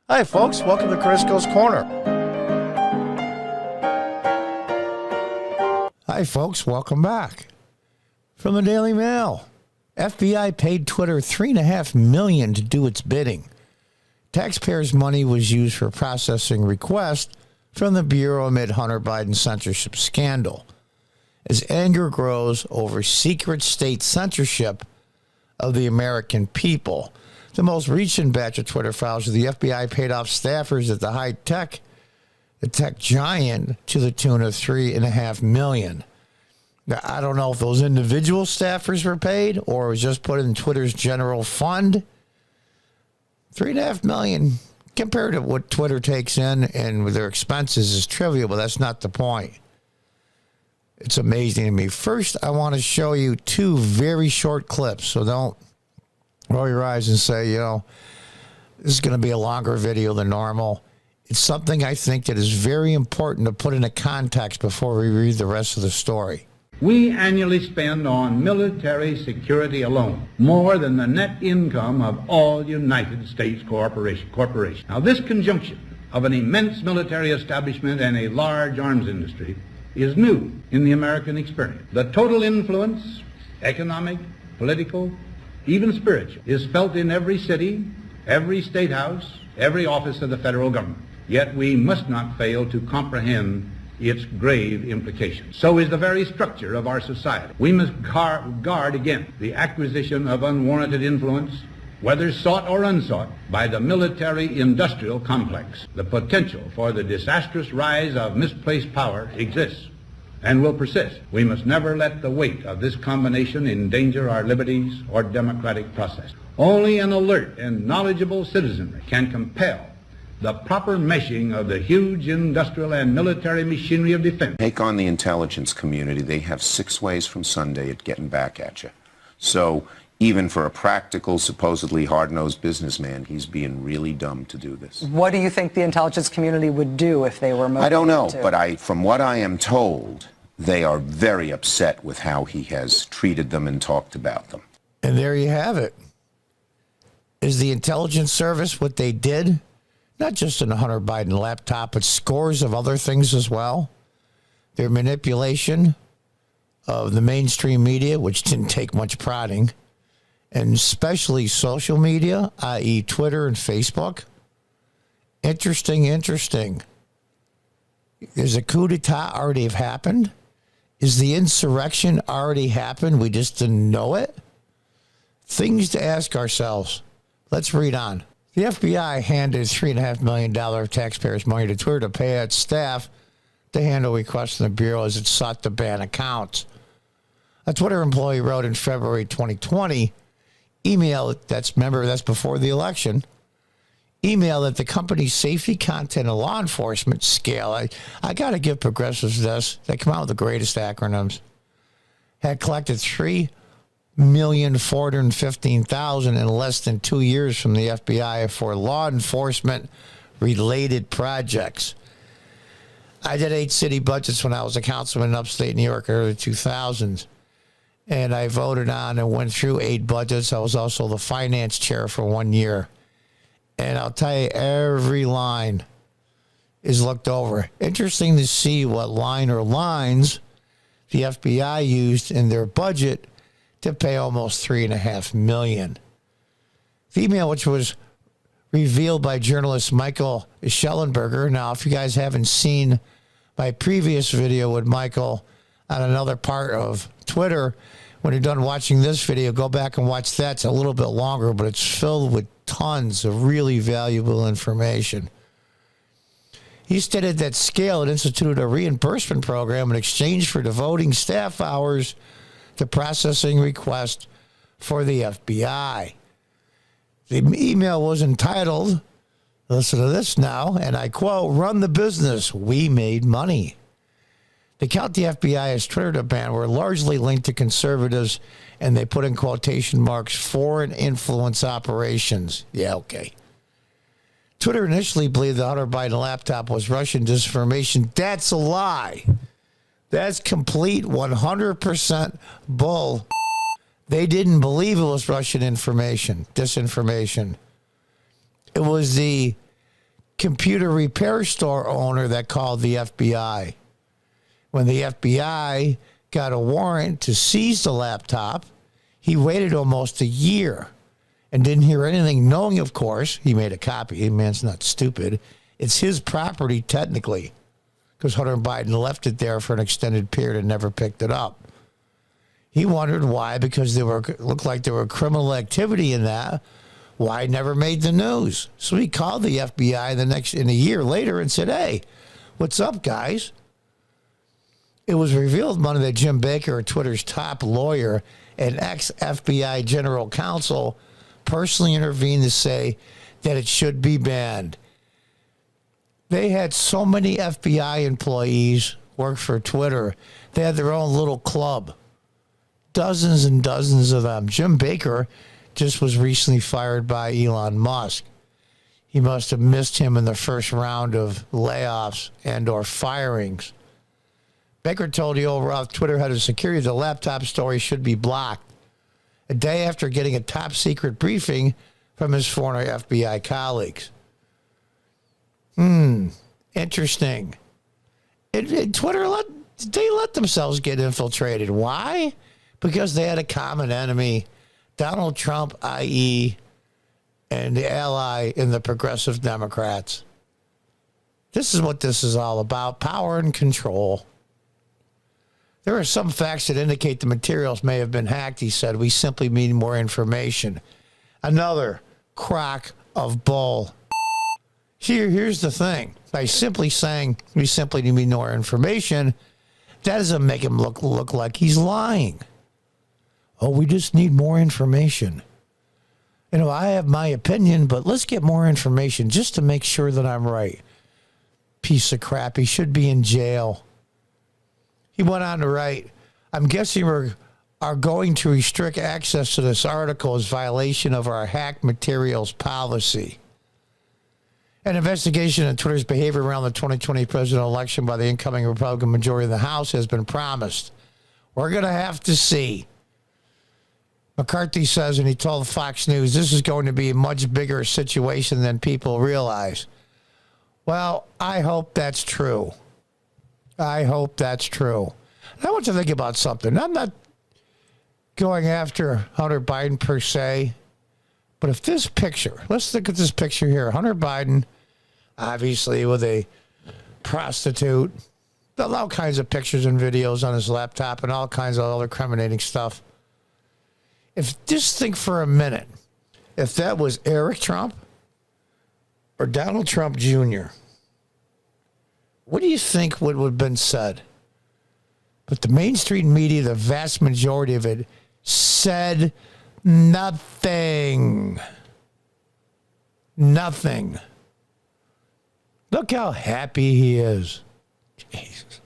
Hi, folks. Welcome to Crisco's Corner. Hi, folks. Welcome back. From the Daily Mail, FBI paid Twitter $3.5 million to do its bidding. Taxpayers' money was used for processing requests from the Bureau amid Hunter Biden censorship scandal. As anger grows over secret state censorship of the American people, the most recent batch of Twitter files of the FBI paid off staffers at the tech giant, to the tune of $3.5 million. Now, I don't know if those individual staffers were paid or it was just put in Twitter's general fund. $3.5 million compared to what Twitter takes in and with their expenses is trivial, but that's not the point. It's amazing to me. First, I want to show you two very short clips, so don't roll your eyes and say, this is going to be a longer video than normal. It's something I think that is very important to put into context before we read the rest of the story. We annually spend on military security alone more than the net income of all United States corporations. Now, this conjunction of an immense military establishment and a large arms industry is new in the American experience. The total influence, economic, political, even spiritual, is felt in every city, every state house, every office of the federal government. Yet we must not fail to comprehend its grave implications. So is the very structure of our society. We must guard against the acquisition of unwarranted influence, whether sought or unsought, by the military-industrial complex. The potential for the disastrous rise of misplaced power exists and will persist. We must never let the weight of this combination endanger our liberties or democratic process. Only an alert and knowledgeable citizenry can compel the proper meshing of the huge industrial and military machinery of defense. Take on the intelligence community. They have 6 ways from Sunday at getting back at you. So even for a practical, supposedly hard-nosed businessman, he's being really dumb to do this. What do you think the intelligence community would do if they were motivated? I don't know, but from what I am told, they are very upset with how he has treated them and talked about them. And there you have it. Is the intelligence service what they did? Not just in the Hunter Biden laptop, but scores of other things as well. Their manipulation of the mainstream media, which didn't take much prodding, and especially social media, i.e. Twitter and Facebook. Interesting. Is a coup d'etat already have happened? Is the insurrection already happened? We just didn't know it? Things to ask ourselves. Let's read on. The FBI handed $3.5 million of taxpayers' money to Twitter to pay its staff to handle requests from the Bureau as it sought to ban accounts. A Twitter employee wrote in February 2020, that's before the election, email that the company's safety, content, and law enforcement scale, I got to give progressives this, they come out with the greatest acronyms, had collected $3,415,000 in less than 2 years from the FBI for law enforcement related projects. I did 8 city budgets when I was a councilman in upstate New York in the early 2000s. And I voted on and went through 8 budgets. I was also the finance chair for 1 year. And I'll tell you, every line is looked over. Interesting to see what line or lines the FBI used in their budget to pay almost $3.5 million. The email, which was revealed by journalist Michael Schellenberger. Now, if you guys haven't seen my previous video with Michael on another part of Twitter, when you're done watching this video, go back and watch that. It's a little bit longer, but it's filled with tons of really valuable information. He stated that Scale had instituted a reimbursement program in exchange for devoting staff hours to processing requests for the FBI. The email was entitled, listen to this now, and I quote, "Run the business, we made money." The account the FBI has Twitter to ban were largely linked to conservatives, and they put in quotation marks, foreign influence operations. Yeah, okay. Twitter initially believed the Hunter Biden laptop was Russian disinformation. That's a lie. That's complete 100% bull. They didn't believe it was Russian disinformation. It was the computer repair store owner that called the FBI. When the FBI got a warrant to seize the laptop, he waited almost a year and didn't hear anything, knowing, of course, he made a copy. The man's not stupid. It's his property, technically, because Hunter Biden left it there for an extended period and never picked it up. He wondered why, because looked like there were criminal activity in that. Why it never made the news? So he called the FBI in a year later and said, "Hey, what's up, guys?" It was revealed Monday that Jim Baker, Twitter's top lawyer and ex-FBI general counsel, personally intervened to say that it should be banned. They had so many FBI employees work for Twitter. They had their own little club. Dozens and dozens of them. Jim Baker just was recently fired by Elon Musk. He must have missed him in the first round of layoffs and or firings. Baker told the overall Twitter head of security the laptop story should be blocked a day after getting a top secret briefing from his former FBI colleagues. Interesting. Twitter let themselves get infiltrated. Why? Because they had a common enemy, Donald Trump, i.e., and the ally in the progressive Democrats. This is what this is all about, power and control. There are some facts that indicate the materials may have been hacked, he said. We simply need more information. Another crock of bull. Here's the thing. By simply saying we simply need more information, that doesn't make him look like he's lying. Oh, we just need more information. You know, I have my opinion, but let's get more information just to make sure that I'm right. Piece of crap. He should be in jail. He went on to write, I'm guessing we are going to restrict access to this article as violation of our hack materials policy. An investigation into Twitter's behavior around the 2020 presidential election by the incoming Republican majority in the House has been promised. We're going to have to see. McCarthy says, and he told Fox News, this is going to be a much bigger situation than people realize. Well, I hope that's true. I hope that's true. I want you to think about something. I'm not going after Hunter Biden per se, but if this picture, let's look at this picture here. Hunter Biden, obviously with a prostitute, all kinds of pictures and videos on his laptop and all kinds of other incriminating stuff. Just think for a minute, if that was Eric Trump or Donald Trump Jr., what do you think would have been said? But the mainstream media, the vast majority of it, said nothing. Nothing. Look how happy he is. Jesus.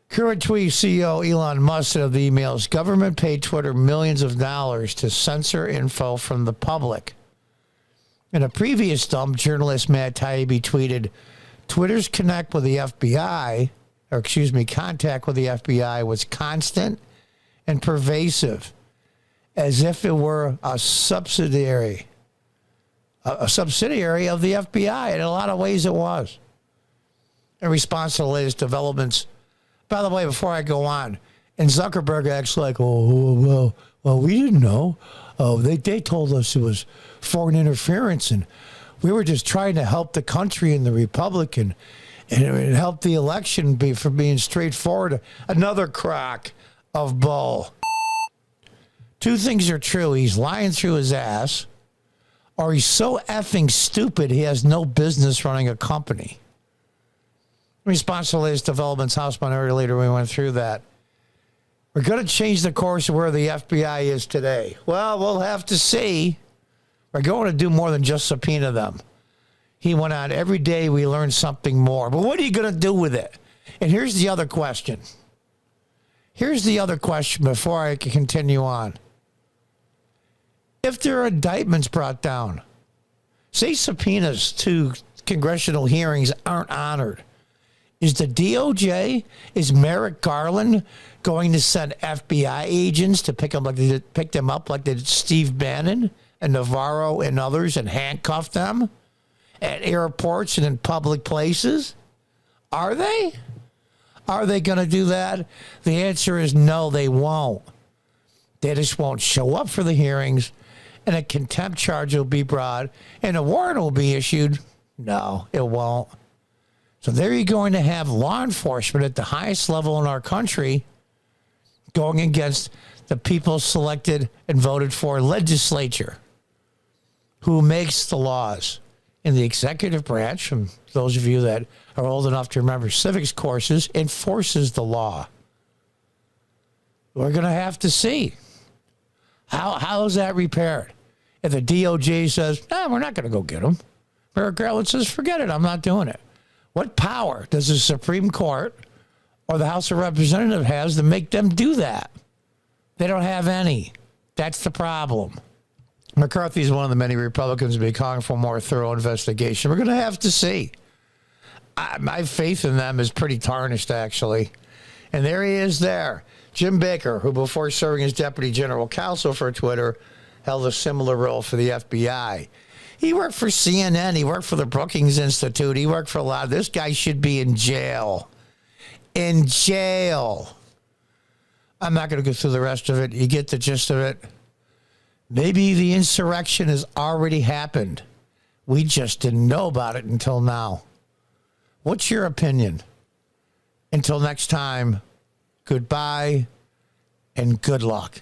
Current tweet CEO Elon Musk said of the emails, government paid Twitter millions of dollars to censor info from the public. In a previous dump, journalist Matt Taibbi tweeted, Twitter's contact with the FBI was constant and pervasive, as if it were a subsidiary of the FBI. In a lot of ways it was. In response to the latest developments, by the way, before I go on, and Zuckerberg acts like, well, we didn't know. Oh, they told us it was foreign interference, and we were just trying to help the country and the republic and help the election for being straightforward. Another crock of bull. Two things are true. He's lying through his ass, or he's so effing stupid he has no business running a company. In response to the latest developments, House Minority Leader, we went through that. We're going to change the course of where the FBI is today. Well, we'll have to see. We're going to do more than just subpoena them. He went on, every day we learn something more. But what are you going to do with it? And here's the other question. Here's the other question before I can continue on. If there are indictments brought down, say subpoenas to congressional hearings aren't honored, is the DOJ, is Merrick Garland going to send FBI agents to pick them up like they did Steve Bannon and Navarro and others and handcuff them at airports and in public places? Are they? Are they going to do that? The answer is no, they won't. They just won't show up for the hearings, and a contempt charge will be brought, and a warrant will be issued. No, it won't. So there you're going to have law enforcement at the highest level in our country going against the people selected and voted for legislature who makes the laws. In the executive branch, and those of you that are old enough to remember civics courses, enforces the law. We're going to have to see. How is that repaired? If the DOJ says, we're not going to go get them. Merrick Garland says, forget it, I'm not doing it. What power does the Supreme Court or the House of Representatives has to make them do that? They don't have any. That's the problem. McCarthy is one of the many Republicans who be calling for a more thorough investigation. We're going to have to see. My faith in them is pretty tarnished, actually. And there he is there. Jim Baker, who before serving as Deputy General Counsel for Twitter, held a similar role for the FBI. He worked for CNN. He worked for the Brookings Institute. He worked for a lot. This guy should be in jail. In jail. I'm not going to go through the rest of it. You get the gist of it. Maybe the insurrection has already happened. We just didn't know about it until now. What's your opinion? Until next time, goodbye and good luck.